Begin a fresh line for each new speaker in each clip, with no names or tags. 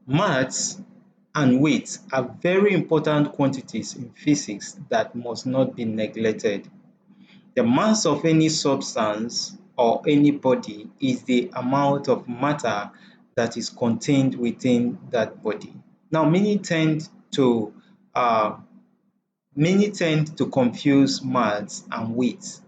Mass and weight are very important quantities in physics that must not be neglected. The mass of any substance or any body is the amount of matter that is contained within that body. Now, to uh, many tend to confuse mass and weight.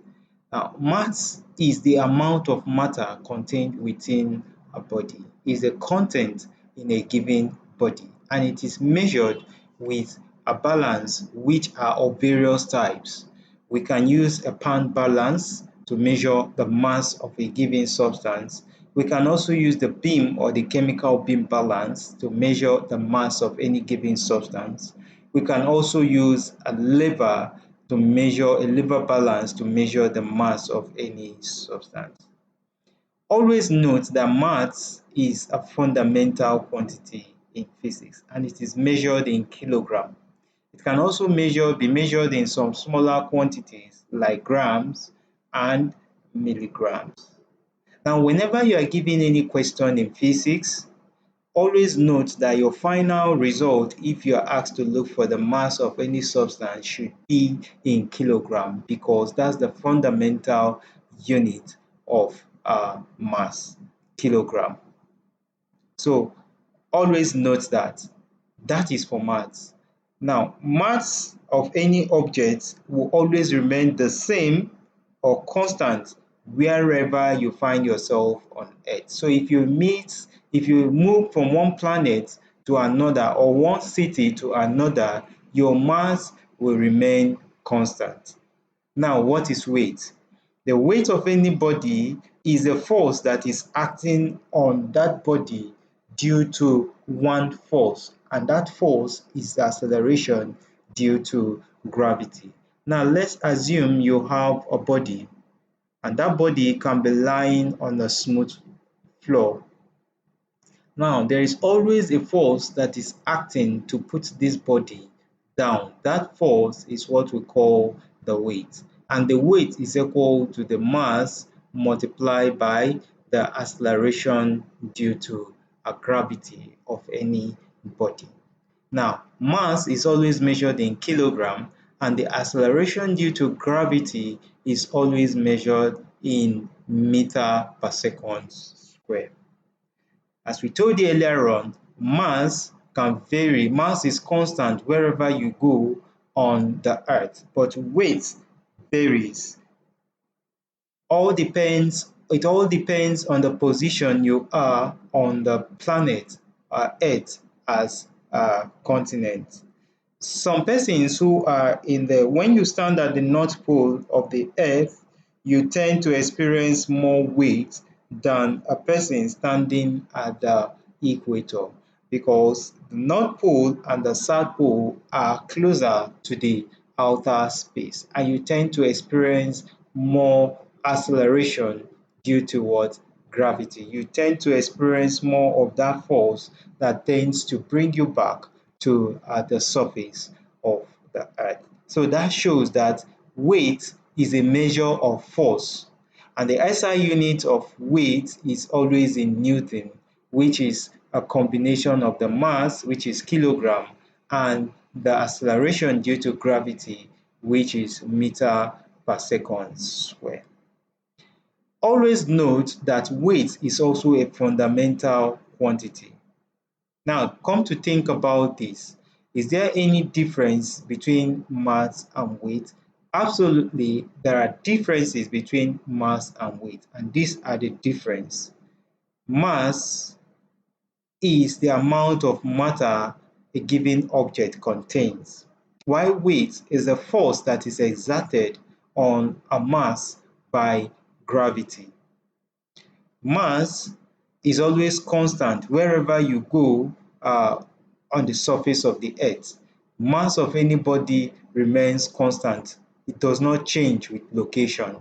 Now, mass is the amount of matter contained within a body, is the content in a given body, and it is measured with a balance which are of various types. We can use a pound balance to measure the mass of a given substance. We can also use the beam or the chemical beam balance to measure the mass of any given substance. We can also use a lever balance to measure the mass of any substance. Always note that mass is a fundamental quantity in physics and it is measured in kilogram. It can also be measured in some smaller quantities like grams and milligrams. Now, whenever you are given any question in physics, always note that your final result, if you are asked to look for the mass of any substance, should be in kilogram because that's the fundamental unit of mass, kilogram. So always note that. That is for mass. Now, mass of any object will always remain the same or constant wherever you find yourself on Earth. So if you move from one planet to another or one city to another, your mass will remain constant. Now, what is weight? The weight of any body is a force that is acting on that body due to one force, and that force is the acceleration due to gravity. Now, let's assume you have a body, and that body can be lying on a smooth floor. Now, there is always a force that is acting to put this body down. That force is what we call the weight. And the weight is equal to the mass multiplied by the acceleration due to a gravity of any body. Now, mass is always measured in kilogram, and the acceleration due to gravity is always measured in meter per second square. As we told you earlier on, mass can vary. Mass is constant wherever you go on the earth, but weight varies. It all depends on the position you are on the planet Earth as a continent. Some persons who are when you stand at the North Pole of the Earth, you tend to experience more weight than a person standing at the equator because the North Pole and the South Pole are closer to the outer space and you tend to experience more acceleration due to what? Gravity. You tend to experience more of that force that tends to bring you back to the surface of the earth. So that shows that weight is a measure of force. And the SI unit of weight is always in Newton, which is a combination of the mass, which is kilogram, and the acceleration due to gravity, which is meter per second square. Always note that weight is also a fundamental quantity. Now, come to think about this. Is there any difference between mass and weight? Absolutely, there are differences between mass and weight, and these are the difference. Mass is the amount of matter a given object contains, while weight is the force that is exerted on a mass by gravity. Mass is always constant wherever you go on the surface of the earth. Mass of any body remains constant. It does not change with location.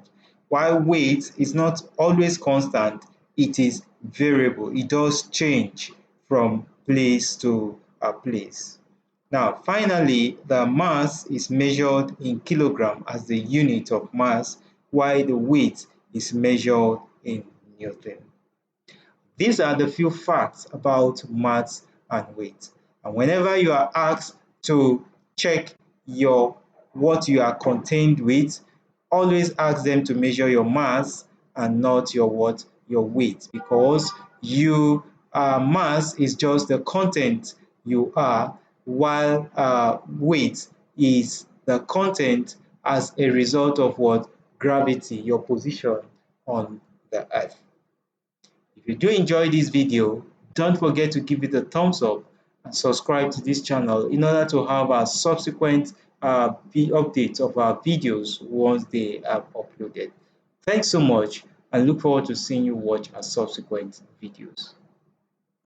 While weight is not always constant, it is variable. It does change from place to place. Now, finally, the mass is measured in kilogram as the unit of mass, while the weight is measured in Newton. These are the few facts about mass and weight. And whenever you are asked to check what you are contained with, always ask them to measure your mass and not your weight, because you mass is just the content you are, while weight is the content as a result of what? Gravity, your position on the earth. If you do enjoy this video, don't forget to give it a thumbs up and subscribe to this channel in order to have our subsequent updates of our videos once they are uploaded. Thanks so much, and look forward to seeing you watch our subsequent videos.